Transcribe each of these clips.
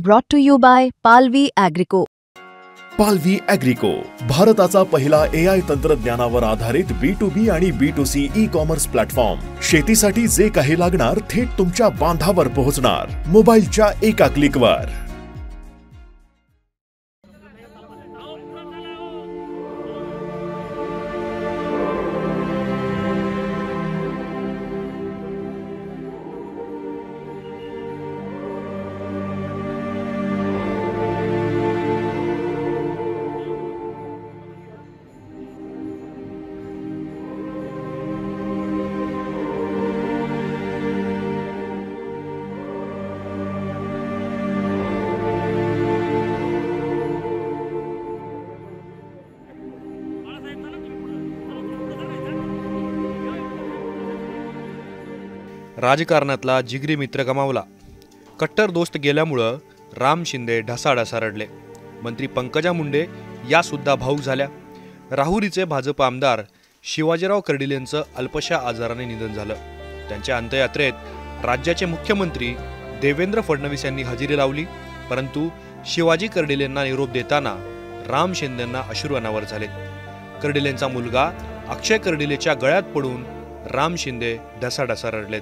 Brought to you by Palvi Agrico. पालवी ॲग्रिको, भारताचा पहिला AI तंत्रज्ञानावर आधारित B2B आणि B2C ई-कॉमर्स प्लॅटफॉर्म. शेतीसाठी जे काही लागणार थेट तुमच्या बांधावर पोहोचणार, मोबाईलच्या एका क्लिकवर. राजकारणातला जिगरी मित्र गमावला. कट्टर दोस्त गेल्यामुळं राम शिंदे ढसाढसा रडले. मंत्री पंकजा मुंडे या सुद्धा भाऊक झाल्या. राहुरीचे भाजप आमदार शिवाजीराव कर्डिलेंचं अल्पशा आजाराने निधन झालं. त्यांच्या अंत्ययात्रेत राज्याचे मुख्यमंत्री देवेंद्र फडणवीस यांनी हजेरी लावली, परंतु शिवाजी कर्डिलेंना निरोप देताना राम शिंदेंना अश्रू अनावर झाले. कर्डिलेंचा मुलगा अक्षय कर्डिलेच्या गळ्यात पडून राम शिंदे ढसाढसा रडलेत.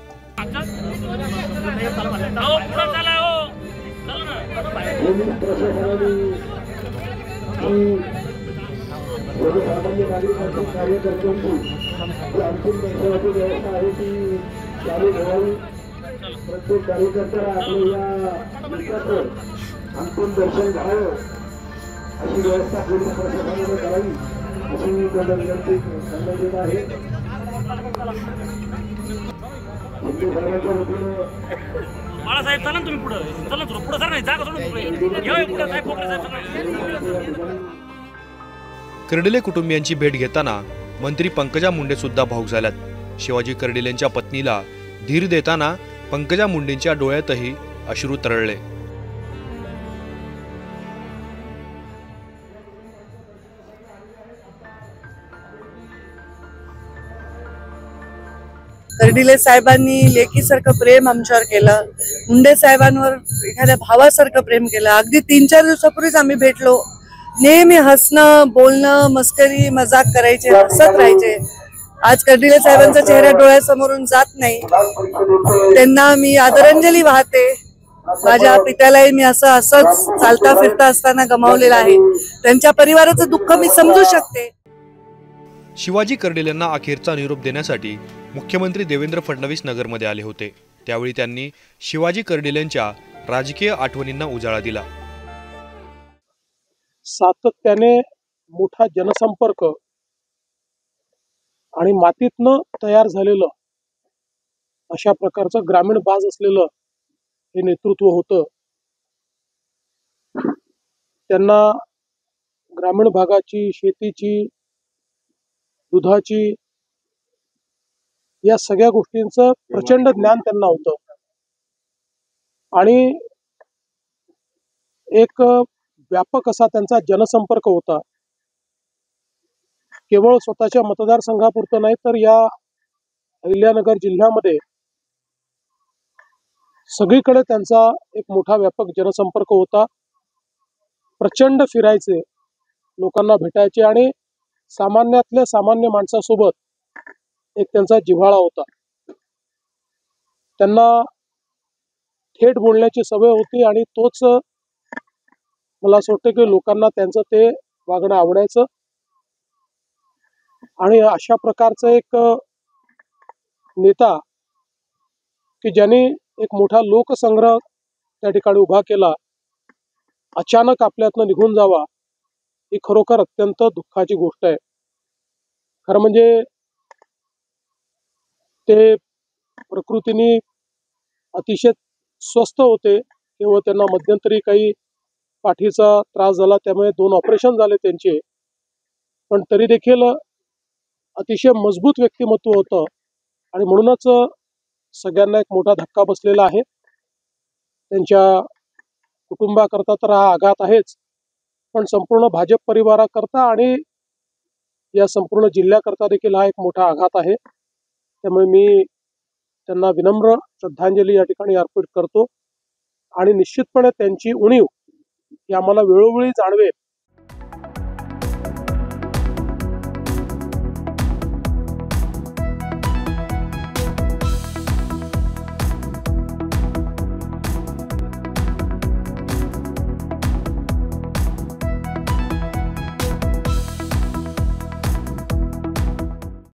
अंतिम दर्शन घ्यावं अशी व्यवस्था पूर्ण प्रशासनाने करावी अशी विनंती करण्यात येत आहे. हिंदू धर्माच्या वतीने बाळासाहेब चला तुम्ही पुढे चला पुढे सर नाही जागा सोडून पुढे साहेब कोकरे साहेब. कर्डिले कुटुंबियांची भेट घेताना मंत्री पंकजा मुंडे सुद्धा भाऊक झाल्यात. शिवाजी कर्डिलेंच्या पत्नीला धीर देताना पंकजा मुंडेंच्या डोळ्यातही अश्रू तरळले. कर्डिले साहेबांनी लेकीसारखं प्रेम आमच्यावर केलं. मुंडे साहेबांवर एखाद्या भावासारखं प्रेम केलं. अगदी 3-4 दिवसापूर्वीच आम्ही भेटलो. नेहमी हसणं, बोलणं, मस्करी, मजाक करायचे, हसत राहायचे. आज कर्डिले साहेबांचा चेहरा डोळ्यासमोरून जात नाही. त्यांना मी आदरांजली वाहते. माझ्या पित्यालाही मी असंच चालता फिरता असताना गमावलेलं आहे. त्यांच्या परिवाराचं दुःख मी समजू शकते. शिवाजी कर्डिलेंना अखेरचा निरोप देण्यासाठी मुख्यमंत्री देवेंद्र फडणवीस नगरमध्ये आले होते. त्यावेळी त्यांनी शिवाजी कर्डिलेंच्या राजकीय आठवणींना उजाळा दिला. सातत्याने मोठा जनसंपर्क आणि मातीतनं तयार झालेलं अशा प्रकारचं ग्रामीण बाज असलेलं हे नेतृत्व होतं. त्यांना ग्रामीण भागाची, शेतीची, दुधाची या सगळ्या गोष्टींचं प्रचंड ज्ञान त्यांना होतं आणि एक व्यापक असा त्यांचा जनसंपर्क होता. केवळ स्वतःच्या मतदारसंघापुरतं नाही तर या अहिल्यानगर जिल्ह्यामध्ये सगळीकडे त्यांचा एक मोठा व्यापक जनसंपर्क होता. प्रचंड फिरायचे, लोकांना भेटायचे आणि सामान्यातल्या सामान्य माणसासोबत एक त्यांचा जिव्हाळा होता. त्यांना थेट बोलण्याची सवय होती आणि तोच मला असं वाटतं की लोकांना त्यांचं ते वागणं आवडायचं. आणि अशा प्रकारचं एक नेता की ज्यांनी एक मोठा लोकसंग्रह त्या ठिकाणी उभा केला, अचानक आपल्यातनं निघून जावा ही खरोखर अत्यंत दुःखाची गोष्ट आहे. खरं म्हणजे ते प्रकृतीने अतिशय स्वस्थ होते. केवळ त्यांना मध्यंतरी काही पाठीचा त्रास झाला, त्यामुळे 2 ऑपरेशन झाले त्यांचे, पण तरी देखील अतिशय मजबूत व्यक्तिमत्व होतं आणि म्हणूनच सगळ्यांना एक मोठा धक्का बसलेला आहे. त्यांच्या कुटुंबाकरता तर हा आघात आहेच, पण संपूर्ण भाजप परिवाराकरता आणि या संपूर्ण जिल्ह्याकरता देखील हा एक मोठा आघात आहे. त्यामुळे मी त्यांना विनम्र श्रद्धांजली या ठिकाणी अर्पित करतो. आणि निश्चितपणे त्यांची उणीव ही आम्हाला वेळोवेळी जाणवेल